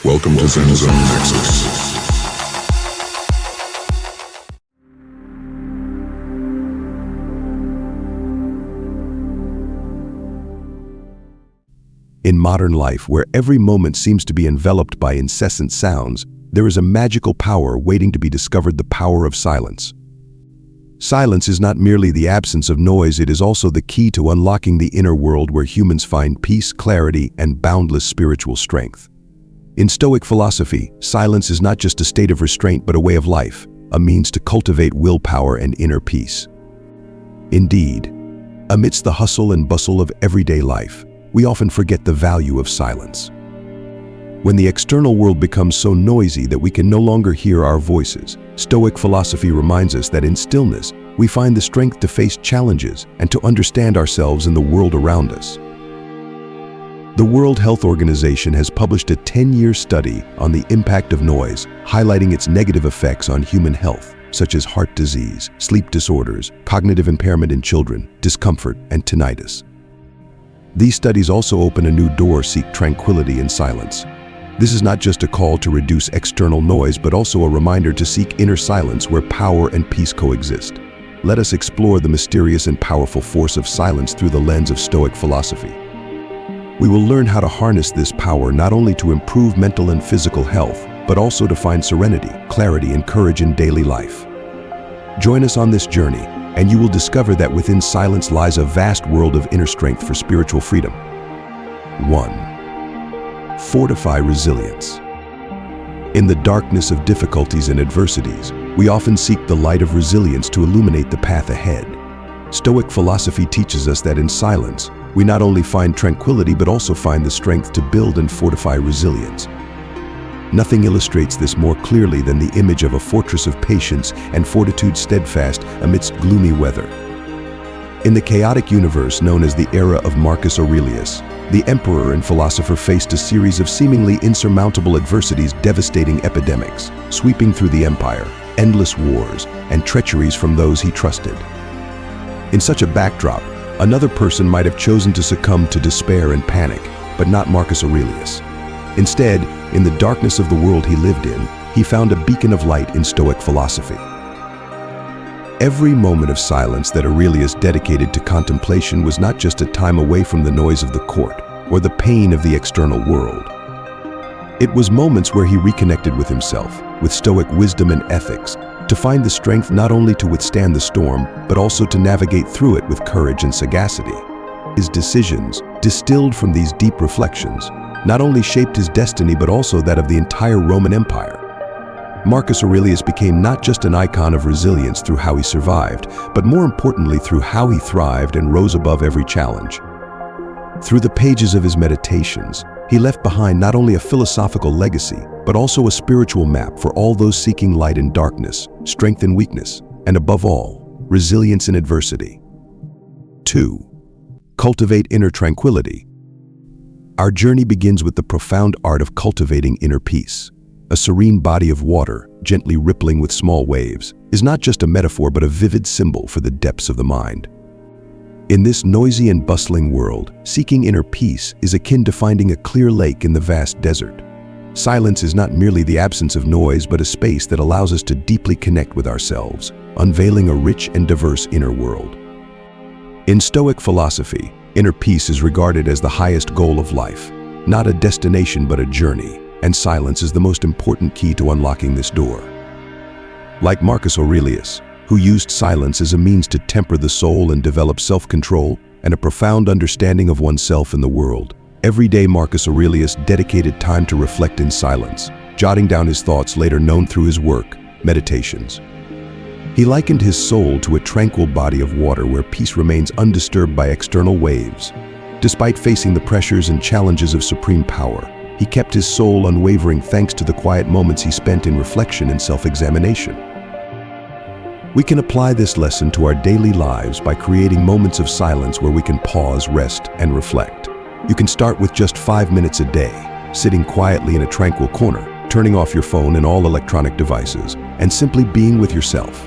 Welcome to ZenzoneNexus. In modern life, where every moment seems to be enveloped by incessant sounds, there is a magical power waiting to be discovered: the power of silence. Silence is not merely the absence of noise, it is also the key to unlocking the inner world where humans find peace, clarity, and boundless spiritual strength. In Stoic philosophy, silence is not just a state of restraint but a way of life, a means to cultivate willpower and inner peace. Indeed, amidst the hustle and bustle of everyday life, we often forget the value of silence. When the external world becomes so noisy that we can no longer hear our voices, Stoic philosophy reminds us that in stillness, we find the strength to face challenges and to understand ourselves and the world around us. The World Health Organization has published a 10-year study on the impact of noise, highlighting its negative effects on human health, such as heart disease, sleep disorders, cognitive impairment in children, discomfort, and tinnitus. These studies also open a new door: seek tranquility in silence. This is not just a call to reduce external noise, but also a reminder to seek inner silence where power and peace coexist. Let us explore the mysterious and powerful force of silence through the lens of Stoic philosophy. We will learn how to harness this power not only to improve mental and physical health, but also to find serenity, clarity, and courage in daily life. Join us on this journey, and you will discover that within silence lies a vast world of inner strength for spiritual freedom. 1. Fortify resilience. In the darkness of difficulties and adversities, we often seek the light of resilience to illuminate the path ahead. Stoic philosophy teaches us that in silence, we not only find tranquility but also find the strength to build and fortify resilience. Nothing illustrates this more clearly than the image of a fortress of patience and fortitude steadfast amidst gloomy weather. In the chaotic universe known as the era of Marcus Aurelius, the emperor and philosopher faced a series of seemingly insurmountable adversities, devastating epidemics, sweeping through the empire, endless wars, and treacheries from those he trusted. In such a backdrop, another person might have chosen to succumb to despair and panic, but not Marcus Aurelius. Instead, in the darkness of the world he lived in, he found a beacon of light in Stoic philosophy. Every moment of silence that Aurelius dedicated to contemplation was not just a time away from the noise of the court or the pain of the external world. It was moments where he reconnected with himself, with Stoic wisdom and ethics, to find the strength not only to withstand the storm, but also to navigate through it with courage and sagacity. His decisions, distilled from these deep reflections, not only shaped his destiny but also that of the entire Roman Empire. Marcus Aurelius became not just an icon of resilience through how he survived, but more importantly through how he thrived and rose above every challenge. Through the pages of his meditations, he left behind not only a philosophical legacy, but also a spiritual map for all those seeking light in darkness, strength in weakness, and above all, resilience in adversity. 2. Cultivate inner tranquility. Our journey begins with the profound art of cultivating inner peace. A serene body of water, gently rippling with small waves, is not just a metaphor but a vivid symbol for the depths of the mind. In this noisy and bustling world, seeking inner peace is akin to finding a clear lake in the vast desert. Silence is not merely the absence of noise but a space that allows us to deeply connect with ourselves, unveiling a rich and diverse inner world. In Stoic philosophy, inner peace is regarded as the highest goal of life, not a destination but a journey. And silence is the most important key to unlocking this door. Like Marcus Aurelius, who used silence as a means to temper the soul and develop self-control and a profound understanding of oneself and the world, every day Marcus Aurelius dedicated time to reflect in silence, jotting down his thoughts later known through his work, Meditations. He likened his soul to a tranquil body of water where peace remains undisturbed by external waves. Despite facing the pressures and challenges of supreme power, he kept his soul unwavering thanks to the quiet moments he spent in reflection and self-examination. We can apply this lesson to our daily lives by creating moments of silence where we can pause, rest, and reflect. You can start with just 5 minutes a day, sitting quietly in a tranquil corner, turning off your phone and all electronic devices, and simply being with yourself.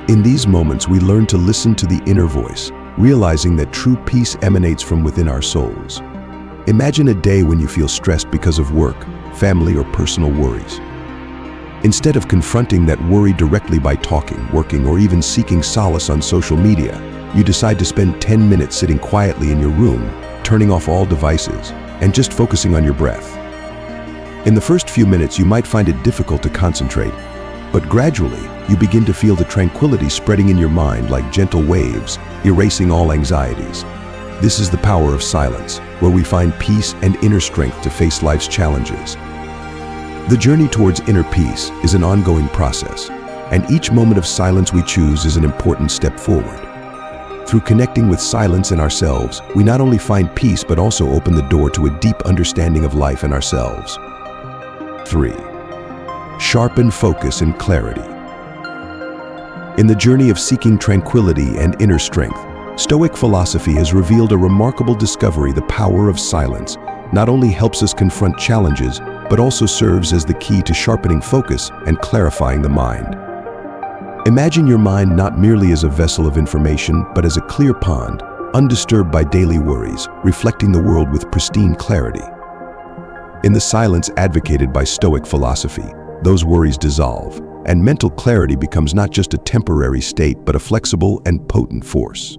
In these moments, we learn to listen to the inner voice, realizing that true peace emanates from within our souls. Imagine a day when you feel stressed because of work, family, or personal worries. Instead of confronting that worry directly by talking, working, or even seeking solace on social media, you decide to spend 10 minutes sitting quietly in your room, turning off all devices, and just focusing on your breath. In the first few minutes, you might find it difficult to concentrate, but gradually, you begin to feel the tranquility spreading in your mind like gentle waves, erasing all anxieties. This is the power of silence, where we find peace and inner strength to face life's challenges. The journey towards inner peace is an ongoing process, and each moment of silence we choose is an important step forward. Through connecting with silence in ourselves, we not only find peace but also open the door to a deep understanding of life and ourselves. 3. Sharpen focus and clarity. In the journey of seeking tranquility and inner strength, Stoic philosophy has revealed a remarkable discovery. The power of silence not only helps us confront challenges, but also serves as the key to sharpening focus and clarifying the mind. Imagine your mind not merely as a vessel of information, but as a clear pond, undisturbed by daily worries, reflecting the world with pristine clarity. In the silence advocated by Stoic philosophy, those worries dissolve, and mental clarity becomes not just a temporary state, but a flexible and potent force.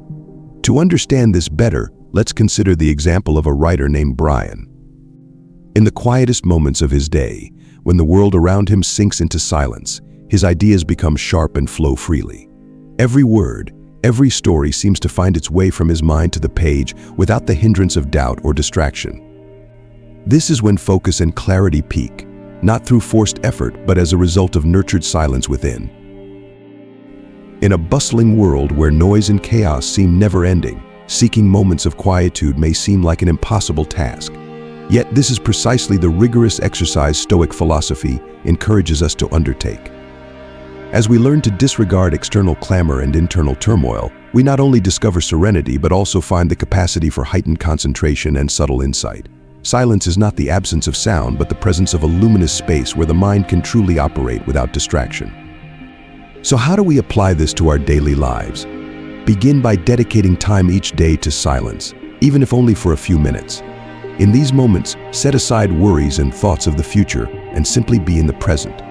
To understand this better, let's consider the example of a writer named Brian. In the quietest moments of his day, when the world around him sinks into silence, his ideas become sharp and flow freely. Every word, every story seems to find its way from his mind to the page without the hindrance of doubt or distraction. This is when focus and clarity peak, not through forced effort, but as a result of nurtured silence within. In a bustling world where noise and chaos seem never-ending, seeking moments of quietude may seem like an impossible task. Yet this is precisely the rigorous exercise Stoic philosophy encourages us to undertake. As we learn to disregard external clamor and internal turmoil, we not only discover serenity but also find the capacity for heightened concentration and subtle insight. Silence is not the absence of sound, but the presence of a luminous space where the mind can truly operate without distraction. So how do we apply this to our daily lives? Begin by dedicating time each day to silence, even if only for a few minutes. In these moments, set aside worries and thoughts of the future and simply be in the present.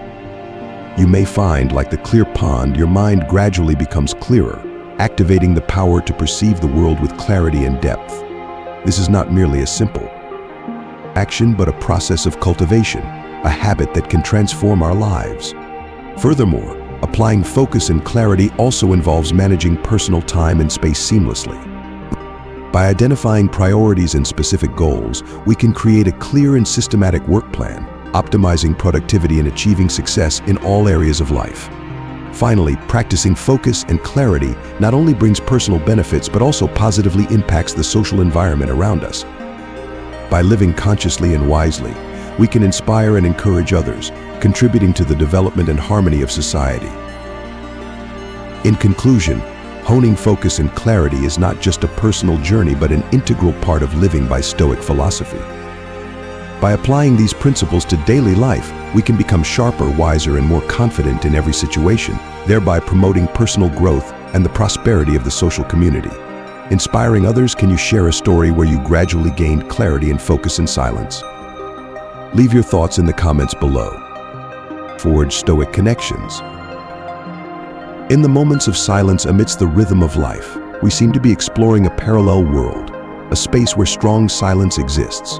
You may find, like the clear pond, your mind gradually becomes clearer, activating the power to perceive the world with clarity and depth. This is not merely a simple action, but a process of cultivation, a habit that can transform our lives. Furthermore, applying focus and clarity also involves managing personal time and space seamlessly. By identifying priorities and specific goals, we can create a clear and systematic work plan, optimizing productivity and achieving success in all areas of life. Finally, practicing focus and clarity not only brings personal benefits but also positively impacts the social environment around us. By living consciously and wisely, we can inspire and encourage others, contributing to the development and harmony of society. In conclusion, honing focus and clarity is not just a personal journey but an integral part of living by Stoic philosophy. By applying these principles to daily life, we can become sharper, wiser, and more confident in every situation, thereby promoting personal growth and the prosperity of the social community. Inspiring others, can you share a story where you gradually gained clarity and focus in silence? Leave your thoughts in the comments below. Forge Stoic connections. In the moments of silence amidst the rhythm of life, we seem to be exploring a parallel world, a space where strong silence exists.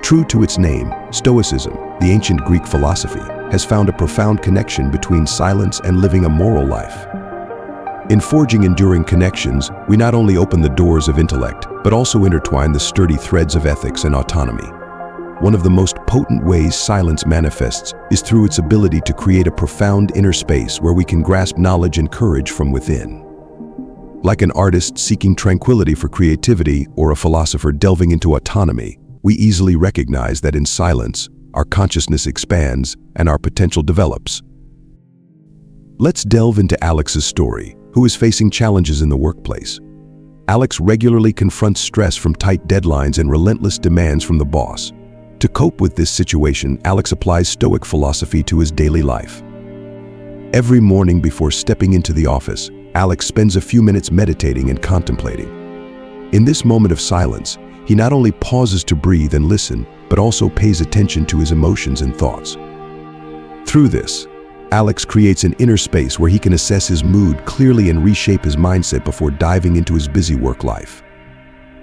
True to its name, Stoicism, the ancient Greek philosophy, has found a profound connection between silence and living a moral life. In forging enduring connections, we not only open the doors of intellect, but also intertwine the sturdy threads of ethics and autonomy. One of the most potent ways silence manifests is through its ability to create a profound inner space where we can grasp knowledge and courage from within. Like an artist seeking tranquility for creativity or a philosopher delving into autonomy, we easily recognize that in silence, our consciousness expands and our potential develops. Let's delve into Alex's story, who is facing challenges in the workplace. Alex regularly confronts stress from tight deadlines and relentless demands from the boss. To cope with this situation, Alex applies Stoic philosophy to his daily life. Every morning before stepping into the office, Alex spends a few minutes meditating and contemplating. In this moment of silence, he not only pauses to breathe and listen, but also pays attention to his emotions and thoughts. Through this, Alex creates an inner space where he can assess his mood clearly and reshape his mindset before diving into his busy work life.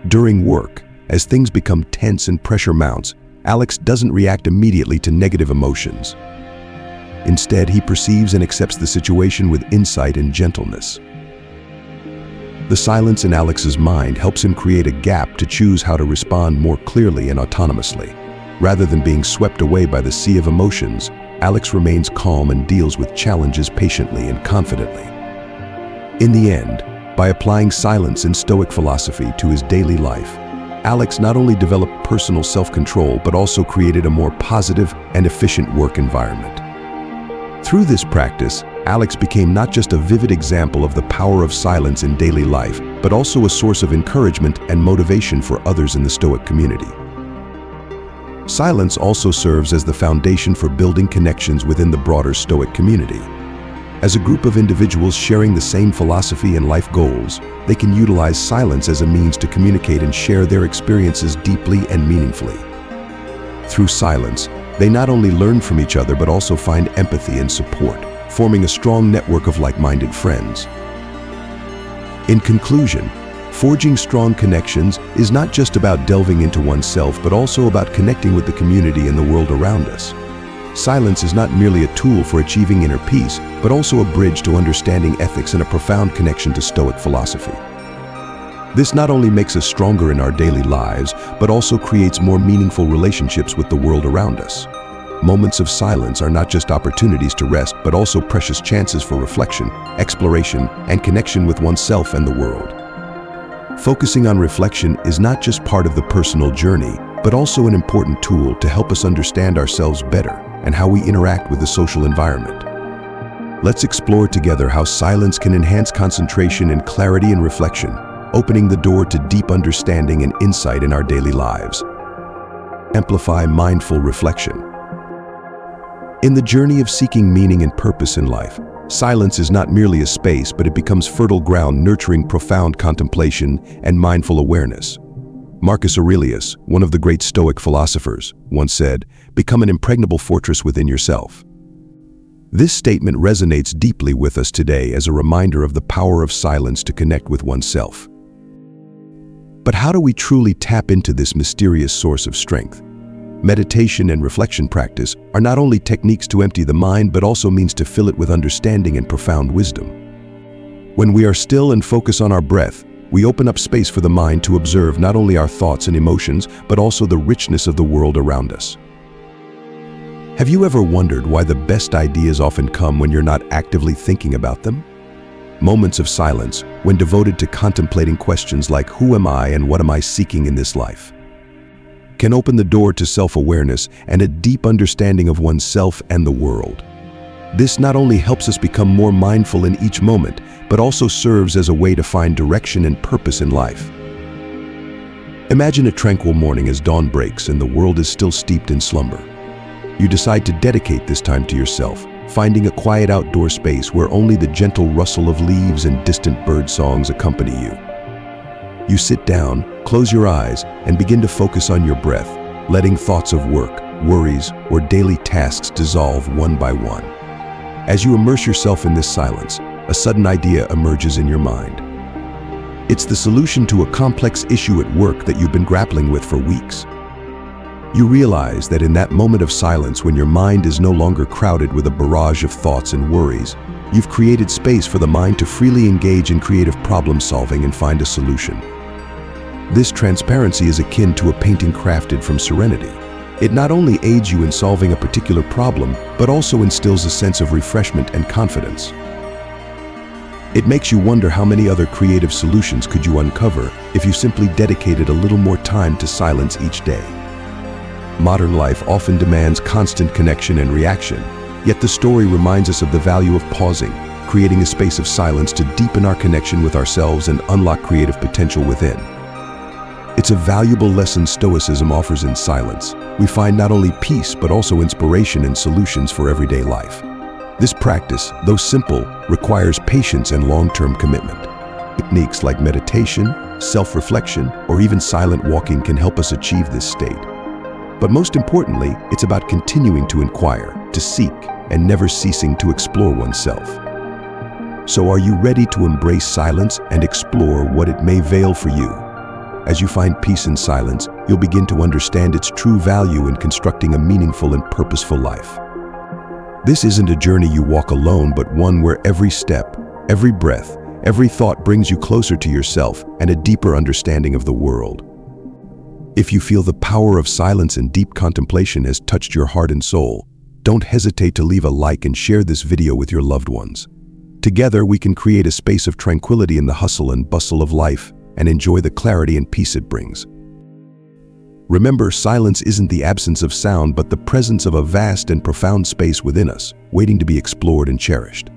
During work, as things become tense and pressure mounts, Alex doesn't react immediately to negative emotions. Instead, he perceives and accepts the situation with insight and gentleness. The silence in Alex's mind helps him create a gap to choose how to respond more clearly and autonomously. Rather than being swept away by the sea of emotions, Alex remains calm and deals with challenges patiently and confidently. In the end, by applying silence in Stoic philosophy to his daily life, Alex not only developed personal self-control but also created a more positive and efficient work environment. Through this practice, Alex became not just a vivid example of the power of silence in daily life, but also a source of encouragement and motivation for others in the Stoic community. Silence also serves as the foundation for building connections within the broader Stoic community. As a group of individuals sharing the same philosophy and life goals, they can utilize silence as a means to communicate and share their experiences deeply and meaningfully. Through silence, they not only learn from each other but also find empathy and support, forming a strong network of like-minded friends. In conclusion, forging strong connections is not just about delving into oneself but also about connecting with the community and the world around us. Silence is not merely a tool for achieving inner peace, but also a bridge to understanding ethics and a profound connection to Stoic philosophy. This not only makes us stronger in our daily lives, but also creates more meaningful relationships with the world around us. Moments of silence are not just opportunities to rest, but also precious chances for reflection, exploration, and connection with oneself and the world. Focusing on reflection is not just part of the personal journey, but also an important tool to help us understand ourselves better and how we interact with the social environment. Let's explore together how silence can enhance concentration and clarity and reflection, opening the door to deep understanding and insight in our daily lives. Amplify mindful reflection. In the journey of seeking meaning and purpose in life, silence is not merely a space, but it becomes fertile ground nurturing profound contemplation and mindful awareness. Marcus Aurelius, one of the great Stoic philosophers, once said, "Become an impregnable fortress within yourself." This statement resonates deeply with us today as a reminder of the power of silence to connect with oneself. But how do we truly tap into this mysterious source of strength? Meditation and reflection practice are not only techniques to empty the mind, but also means to fill it with understanding and profound wisdom. When we are still and focus on our breath, we open up space for the mind to observe not only our thoughts and emotions, but also the richness of the world around us. Have you ever wondered why the best ideas often come when you're not actively thinking about them? Moments of silence, when devoted to contemplating questions like who am I and what am I seeking in this life, can open the door to self-awareness and a deep understanding of oneself and the world. This not only helps us become more mindful in each moment, but also serves as a way to find direction and purpose in life. Imagine a tranquil morning as dawn breaks and the world is still steeped in slumber. You decide to dedicate this time to yourself, finding a quiet outdoor space where only the gentle rustle of leaves and distant bird songs accompany you. You sit down, close your eyes, and begin to focus on your breath, letting thoughts of work, worries, or daily tasks dissolve one by one. As you immerse yourself in this silence, a sudden idea emerges in your mind. It's the solution to a complex issue at work that you've been grappling with for weeks. You realize that in that moment of silence, when your mind is no longer crowded with a barrage of thoughts and worries, you've created space for the mind to freely engage in creative problem solving and find a solution. This transparency is akin to a painting crafted from serenity. It not only aids you in solving a particular problem, but also instills a sense of refreshment and confidence. It makes you wonder how many other creative solutions could you uncover if you simply dedicated a little more time to silence each day. Modern life often demands constant connection and reaction, yet the story reminds us of the value of pausing, creating a space of silence to deepen our connection with ourselves and unlock creative potential within. It's a valuable lesson Stoicism offers in silence. We find not only peace, but also inspiration and solutions for everyday life. This practice, though simple, requires patience and long-term commitment. Techniques like meditation, self-reflection, or even silent walking can help us achieve this state. But most importantly, it's about continuing to inquire, to seek, and never ceasing to explore oneself. So are you ready to embrace silence and explore what it may veil for you? As you find peace in silence, you'll begin to understand its true value in constructing a meaningful and purposeful life. This isn't a journey you walk alone, but one where every step, every breath, every thought brings you closer to yourself and a deeper understanding of the world. If you feel the power of silence and deep contemplation has touched your heart and soul, don't hesitate to leave a like and share this video with your loved ones. Together, we can create a space of tranquility in the hustle and bustle of life and enjoy the clarity and peace it brings. Remember, silence isn't the absence of sound, but the presence of a vast and profound space within us, waiting to be explored and cherished.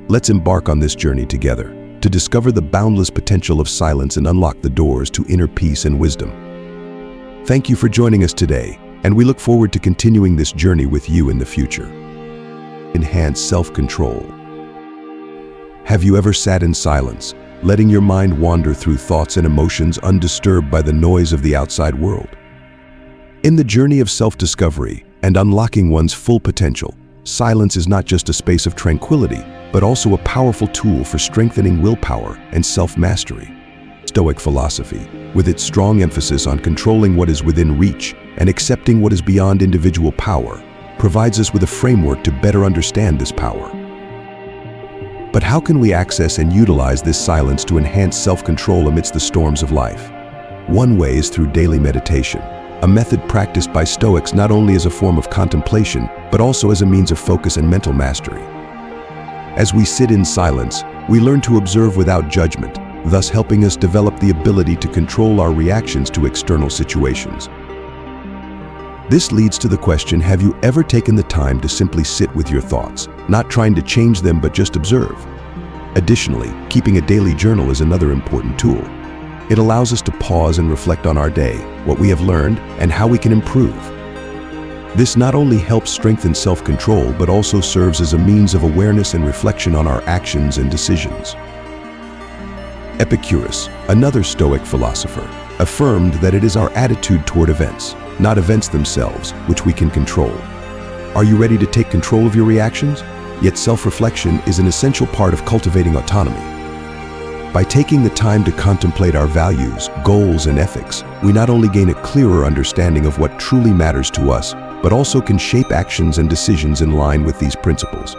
Let's embark on this journey together, to discover the boundless potential of silence and unlock the doors to inner peace and wisdom. Thank you for joining us today, and we look forward to continuing this journey with you in the future. Enhance self-control. Have you ever sat in silence, letting your mind wander through thoughts and emotions undisturbed by the noise of the outside world? In the journey of self-discovery and unlocking one's full potential, silence is not just a space of tranquility, but also a powerful tool for strengthening willpower and self-mastery. Stoic philosophy, with its strong emphasis on controlling what is within reach and accepting what is beyond individual power, provides us with a framework to better understand this power. But how can we access and utilize this silence to enhance self-control amidst the storms of life? One way is through daily meditation, a method practiced by Stoics not only as a form of contemplation, but also as a means of focus and mental mastery. As we sit in silence, we learn to observe without judgment, thus helping us develop the ability to control our reactions to external situations. This leads to the question, have you ever taken the time to simply sit with your thoughts, not trying to change them but just observe? Additionally, keeping a daily journal is another important tool. It allows us to pause and reflect on our day, what we have learned, and how we can improve. This not only helps strengthen self-control, but also serves as a means of awareness and reflection on our actions and decisions. Epicurus, another Stoic philosopher, affirmed that it is our attitude toward events, not events themselves, which we can control. Are you ready to take control of your reactions? Yet self-reflection is an essential part of cultivating autonomy. By taking the time to contemplate our values, goals, and ethics, we not only gain a clearer understanding of what truly matters to us, but also can shape actions and decisions in line with these principles.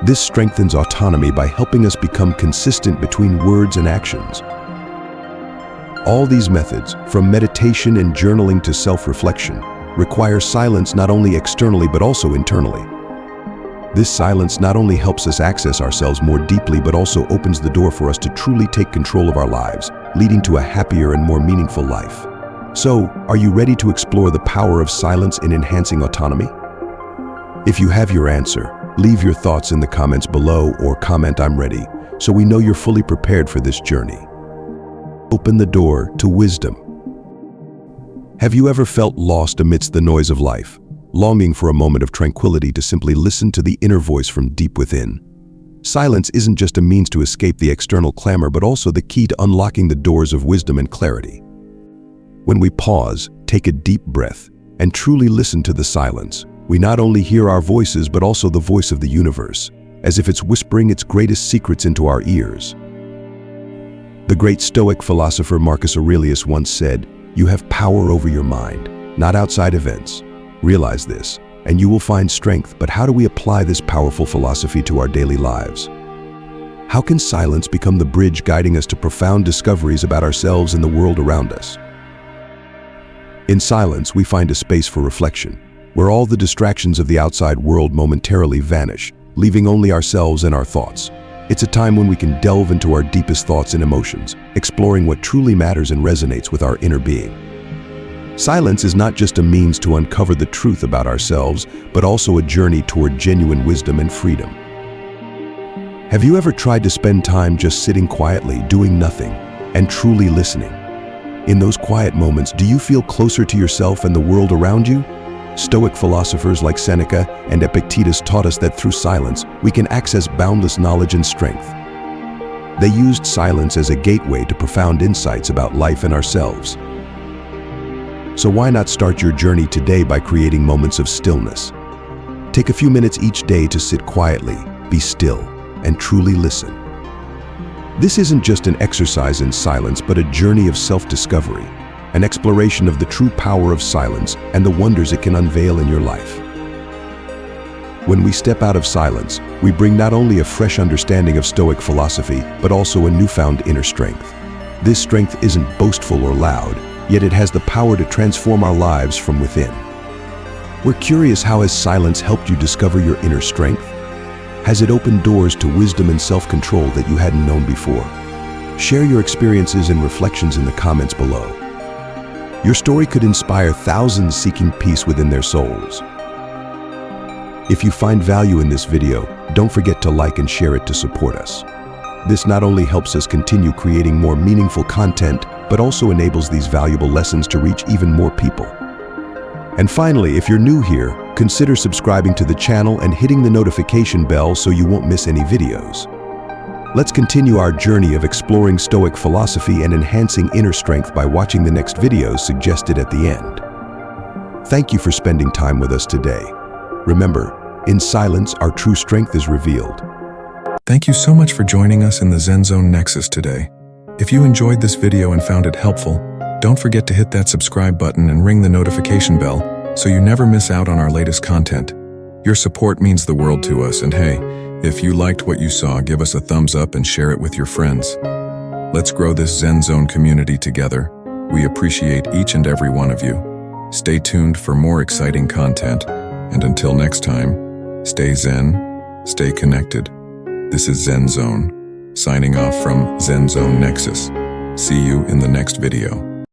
This strengthens autonomy by helping us become consistent between words and actions. All these methods, from meditation and journaling to self-reflection, require silence not only externally but also internally. This silence not only helps us access ourselves more deeply, but also opens the door for us to truly take control of our lives, leading to a happier and more meaningful life. So, are you ready to explore the power of silence in enhancing autonomy? If you have your answer, leave your thoughts in the comments below or comment "I'm ready," so we know you're fully prepared for this journey. Open the door to wisdom. Have you ever felt lost amidst the noise of life, longing for a moment of tranquility to simply listen to the inner voice from deep within? Silence isn't just a means to escape the external clamor, but also the key to unlocking the doors of wisdom and clarity. When we pause, take a deep breath, and truly listen to the silence, we not only hear our voices but also the voice of the universe, as if it's whispering its greatest secrets into our ears. The great Stoic philosopher Marcus Aurelius once said, "You have power over your mind, not outside events. Realize this, and you will find strength." But how do we apply this powerful philosophy to our daily lives? How can silence become the bridge guiding us to profound discoveries about ourselves and the world around us? In silence, we find a space for reflection, where all the distractions of the outside world momentarily vanish, leaving only ourselves and our thoughts. It's a time when we can delve into our deepest thoughts and emotions, exploring what truly matters and resonates with our inner being. Silence is not just a means to uncover the truth about ourselves, but also a journey toward genuine wisdom and freedom. Have you ever tried to spend time just sitting quietly, doing nothing, and truly listening? In those quiet moments, do you feel closer to yourself and the world around you? Stoic philosophers like Seneca and Epictetus taught us that through silence, we can access boundless knowledge and strength. They used silence as a gateway to profound insights about life and ourselves. So why not start your journey today by creating moments of stillness? Take a few minutes each day to sit quietly, be still, and truly listen. This isn't just an exercise in silence, but a journey of self-discovery, an exploration of the true power of silence and the wonders it can unveil in your life. When we step out of silence, we bring not only a fresh understanding of Stoic philosophy, but also a newfound inner strength. This strength isn't boastful or loud, yet it has the power to transform our lives from within. We're curious, how has silence helped you discover your inner strength? Has it opened doors to wisdom and self-control that you hadn't known before? Share your experiences and reflections in the comments below. Your story could inspire thousands seeking peace within their souls. If you find value in this video, don't forget to like and share it to support us. This not only helps us continue creating more meaningful content, but also enables these valuable lessons to reach even more people. And finally, if you're new here, consider subscribing to the channel and hitting the notification bell so you won't miss any videos. Let's continue our journey of exploring Stoic philosophy and enhancing inner strength by watching the next videos suggested at the end. Thank you for spending time with us today. Remember, in silence, our true strength is revealed. Thank you so much for joining us in the ZenzoneNexus today. If you enjoyed this video and found it helpful, don't forget to hit that subscribe button and ring the notification bell so you never miss out on our latest content. Your support means the world to us, and hey, if you liked what you saw, give us a thumbs up and share it with your friends. Let's grow this Zen Zone community together. We appreciate each and every one of you. Stay tuned for more exciting content, and until next time, stay Zen, stay connected. This is Zen Zone, signing off from ZenzoneNexus. See you in the next video.